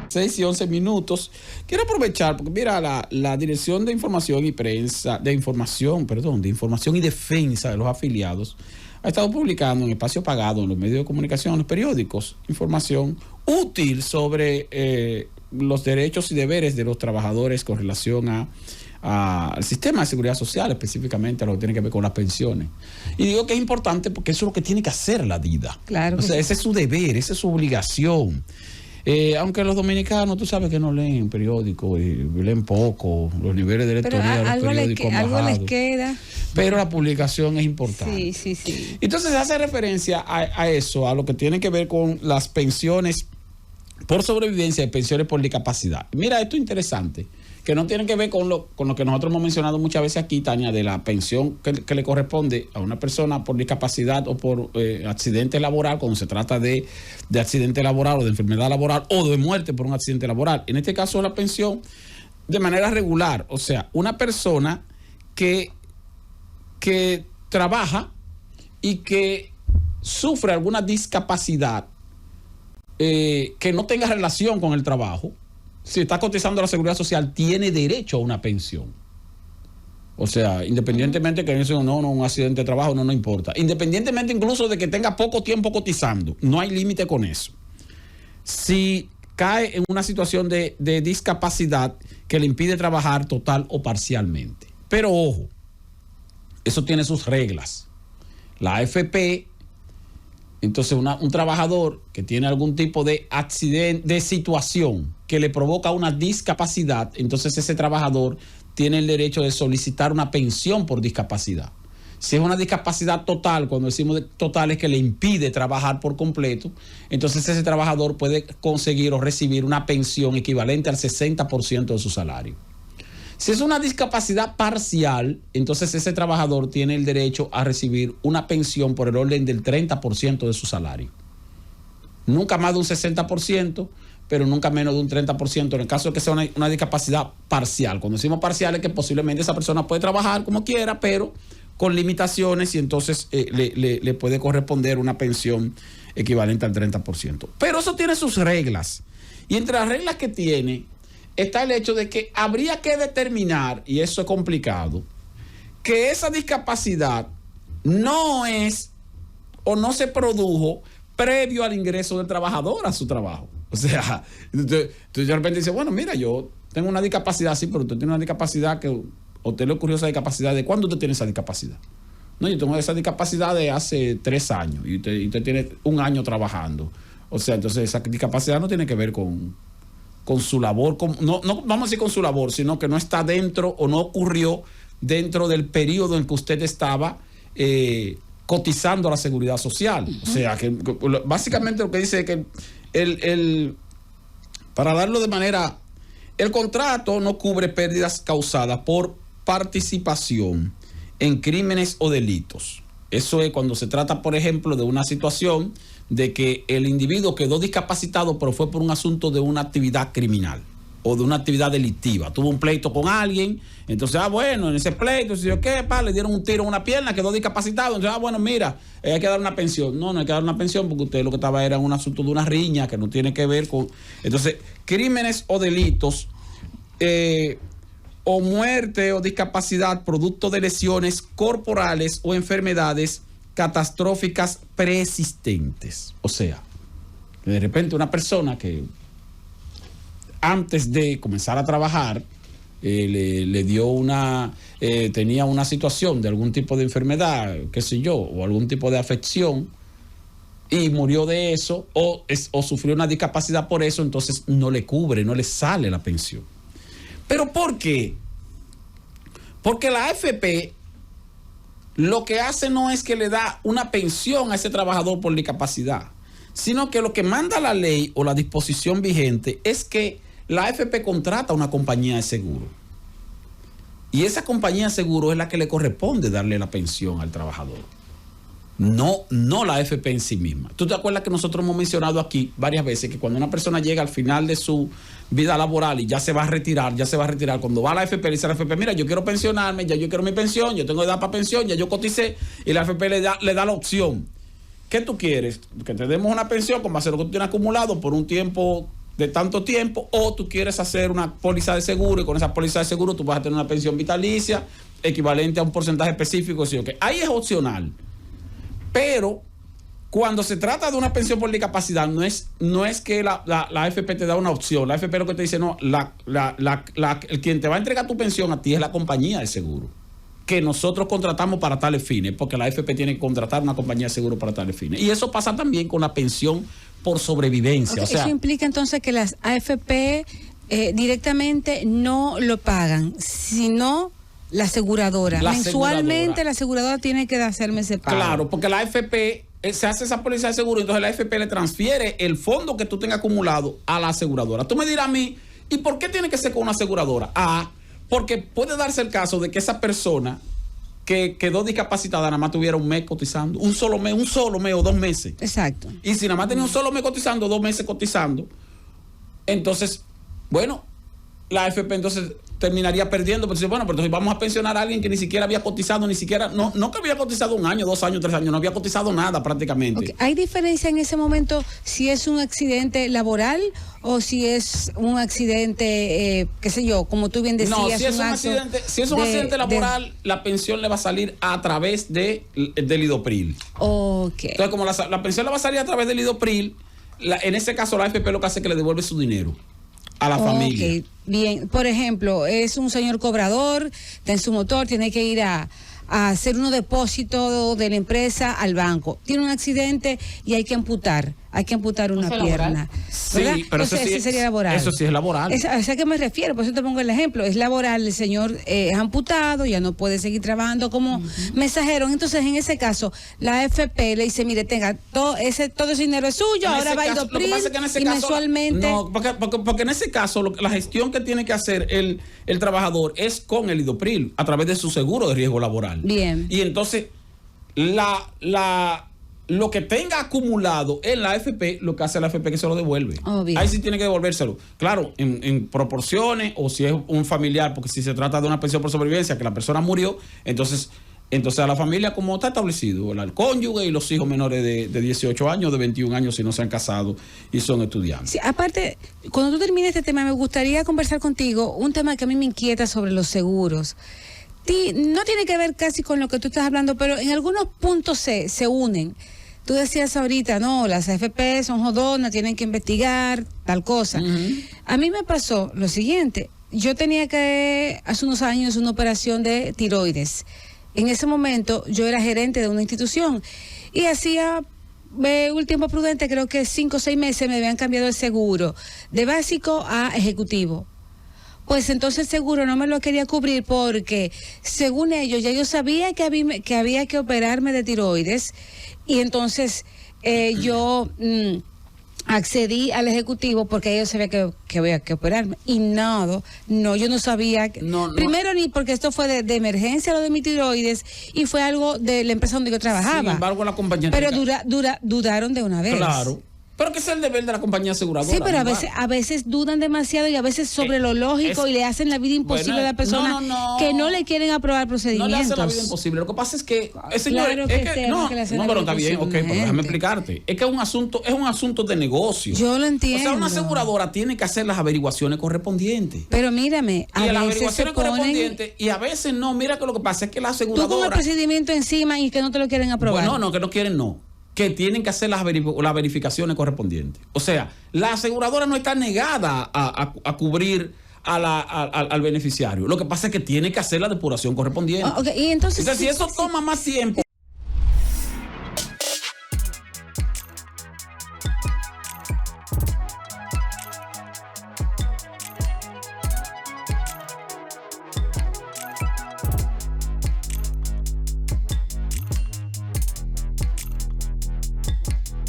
6:11. Quiero aprovechar, porque mira, la Dirección de Información y Prensa, de Información y Defensa de los Afiliados, ha estado publicando en espacio pagado en los medios de comunicación, en los periódicos, información útil sobre los derechos y deberes de los trabajadores con relación al sistema de seguridad social, específicamente a lo que tiene que ver con las pensiones. Y digo que es importante porque eso es lo que tiene que hacer la DIDA. Claro. O sea, ese es su deber, esa es su obligación. Aunque los dominicanos, tú sabes que no leen periódicos y leen poco, los niveles de lectoría de los periódicos algo les queda. Pero la publicación es importante. Sí. Entonces se hace referencia a eso, a lo que tiene que ver con las pensiones por sobrevivencia y pensiones por discapacidad. Mira, esto es interesante, que no tiene que ver con lo que nosotros hemos mencionado muchas veces aquí, Tania, de la pensión que le corresponde a una persona por discapacidad o por accidente laboral, cuando se trata de accidente laboral o de enfermedad laboral o de muerte por un accidente laboral. En este caso, la pensión de manera regular, o sea, una persona que trabaja y que sufre alguna discapacidad que no tenga relación con el trabajo, si está cotizando a la seguridad social, tiene derecho a una pensión. O sea, independientemente que eso no un accidente de trabajo, no importa. Independientemente incluso de que tenga poco tiempo cotizando, no hay límite con eso. Si cae en una situación de discapacidad que le impide trabajar total o parcialmente. Pero ojo, eso tiene sus reglas. La AFP, entonces un trabajador que tiene algún tipo de accidente, de situación que le provoca una discapacidad, entonces ese trabajador tiene el derecho de solicitar una pensión por discapacidad. Si es una discapacidad total, cuando decimos total es que le impide trabajar por completo, entonces ese trabajador puede conseguir o recibir una pensión equivalente al 60% de su salario. Si es una discapacidad parcial, entonces ese trabajador tiene el derecho a recibir una pensión por el orden del 30% de su salario. Nunca más de un 60%, pero nunca menos de un 30% en el caso de que sea una discapacidad parcial. Cuando decimos parcial es que posiblemente esa persona puede trabajar como quiera, pero con limitaciones, y entonces le puede corresponder una pensión equivalente al 30%. Pero eso tiene sus reglas. Y entre las reglas que tiene está el hecho de que habría que determinar, y eso es complicado, que esa discapacidad no es o no se produjo previo al ingreso del trabajador a su trabajo. O sea, entonces de repente dice, bueno, mira, yo tengo una discapacidad, sí, pero usted tiene una discapacidad que, o usted le ocurrió esa discapacidad, ¿de cuándo usted tiene esa discapacidad? No, yo tengo esa discapacidad de hace 3 años y usted tiene 1 año trabajando. O sea, entonces esa discapacidad no tiene que ver con su labor, no vamos a decir con su labor, sino que no está dentro o no ocurrió dentro del periodo en que usted estaba cotizando a la seguridad social. O sea, que básicamente lo que dice es que para darlo de manera, el contrato no cubre pérdidas causadas por participación en crímenes o delitos. Eso es cuando se trata, por ejemplo, de una situación de que el individuo quedó discapacitado, pero fue por un asunto de una actividad criminal o de una actividad delictiva. Tuvo un pleito con alguien, entonces, bueno, en ese pleito, le dieron un tiro en una pierna, quedó discapacitado, entonces, bueno, mira, hay que dar una pensión. No hay que dar una pensión porque usted lo que estaba era un asunto de una riña que no tiene que ver con... Entonces, crímenes o delitos, o muerte o discapacidad producto de lesiones corporales o enfermedades catastróficas preexistentes. O sea, que de repente una persona que antes de comenzar a trabajar le dio tenía una situación de algún tipo de enfermedad, qué sé yo, o algún tipo de afección y murió de eso, o sufrió una discapacidad por eso, entonces no le cubre, no le sale la pensión. ¿Pero por qué? Porque la AFP lo que hace no es que le da una pensión a ese trabajador por discapacidad, sino que lo que manda la ley o la disposición vigente es que la AFP contrata a una compañía de seguro. Y esa compañía de seguro es la que le corresponde darle la pensión al trabajador. No la AFP en sí misma. ¿Tú te acuerdas que nosotros hemos mencionado aquí varias veces que cuando una persona llega al final de su vida laboral y ya se va a retirar, cuando va a la AFP, le dice a la AFP, mira, yo quiero pensionarme, ya yo quiero mi pensión, yo tengo edad para pensión, ya yo coticé, y la AFP le da la opción. ¿Qué tú quieres? Que te demos una pensión con base a lo que tú tienes acumulado por un tiempo de tanto tiempo, o tú quieres hacer una póliza de seguro y con esa póliza de seguro tú vas a tener una pensión vitalicia equivalente a un porcentaje específico. ¿Sí? Okay. Ahí es opcional. Pero cuando se trata de una pensión por discapacidad, no es que la AFP te da una opción. La AFP lo que te dice, no, el quien te va a entregar tu pensión a ti es la compañía de seguro, que nosotros contratamos para tales fines, porque la AFP tiene que contratar una compañía de seguro para tales fines. Y eso pasa también con la pensión por sobrevivencia. Okay, o sea, eso implica entonces que las AFP directamente no lo pagan, sino la aseguradora. Mensualmente la aseguradora tiene que hacerme ese pago. Claro, porque la AFP se hace esa póliza de seguro, entonces la AFP le transfiere el fondo que tú tengas acumulado a la aseguradora. Tú me dirás a mí, ¿y por qué tiene que ser con una aseguradora? Porque puede darse el caso de que esa persona que quedó discapacitada nada más tuviera un mes cotizando, un solo mes o 2 meses. Exacto. Y si nada más tenía un solo mes cotizando, 2 meses cotizando, entonces, bueno, la AFP entonces terminaría perdiendo, pero bueno, pero entonces vamos a pensionar a alguien que ni siquiera había cotizado, no que había cotizado 1 año, 2 años, 3 años, no había cotizado nada prácticamente. Okay. ¿Hay diferencia en ese momento si es un accidente laboral o si es un accidente, qué sé yo, como tú bien decías? No, si es un accidente laboral, la pensión le va a salir a través del IDOPRIL. Okay. Entonces, como la pensión le va a salir a través del IDOPRIL, en ese caso la AFP lo que hace es que le devuelve su dinero a la familia. Bien, por ejemplo, es un señor cobrador, está en su motor, tiene que ir a hacer unos depósitos de la empresa al banco. Tiene un accidente y hay que amputar una pierna. Sí, ¿verdad? pero eso sí sería laboral. Eso sí es laboral. ¿A qué me refiero? Por eso te pongo el ejemplo. Es laboral, el señor es amputado, ya no puede seguir trabajando como mensajero. Entonces, en ese caso, la AFP le dice, mire, tenga, todo ese dinero es suyo, ahora va a IDOPRIL y mensualmente... No, porque en ese caso, la gestión que tiene que hacer el trabajador es con el IDOPRIL, a través de su seguro de riesgo laboral. Bien. Y entonces, lo que tenga acumulado en la AFP, lo que hace la AFP es que se lo devuelve. Ahí sí tiene que devolvérselo. Claro, en proporciones, o si es un familiar, porque si se trata de una pensión por sobrevivencia, que la persona murió, entonces a la familia, como está establecido, el cónyuge y los hijos menores de 18 años, de 21 años, si no se han casado y son estudiantes. Sí, aparte, cuando tú termines este tema, me gustaría conversar contigo un tema que a mí me inquieta sobre los seguros. No tiene que ver casi con lo que tú estás hablando, pero en algunos puntos se unen. Tú decías ahorita, no, las AFP son jodonas, tienen que investigar, tal cosa. A mí me pasó lo siguiente. Yo tenía hace unos años, una operación de tiroides. En ese momento, yo era gerente de una institución y hacía un tiempo prudente, creo que 5 o 6 meses me habían cambiado el seguro de básico a ejecutivo. Pues entonces el seguro no me lo quería cubrir porque, según ellos, ya yo sabía que había que operarme de tiroides y entonces yo accedí al ejecutivo porque ellos sabían que había que operarme y no, yo no sabía. Primero ni porque esto fue de emergencia lo de mi tiroides y fue algo de la empresa donde yo trabajaba. Sin embargo, la compañía... Pero dudaron de una vez. Claro. Pero que es el deber de la compañía aseguradora. Sí, pero a veces dudan demasiado y a veces sobre lo lógico y le hacen la vida imposible a la persona que no le quieren aprobar procedimientos. No le hacen la vida imposible. Lo que pasa es que, señor, claro pero está bien, ok, pero déjame explicarte. Es que es un asunto de negocio. Yo lo entiendo. O sea, una aseguradora tiene que hacer las averiguaciones correspondientes. Pero mírame, a veces las averiguaciones correspondientes y a veces no. Mira que lo que pasa es que la aseguradora... Tú con el procedimiento encima y que no te lo quieren aprobar. Bueno, no, que no quieren, no. Que tienen que hacer las verificaciones correspondientes. O sea, la aseguradora no está negada a cubrir al beneficiario. Lo que pasa es que tiene que hacer la depuración correspondiente. Y entonces si eso toma más tiempo...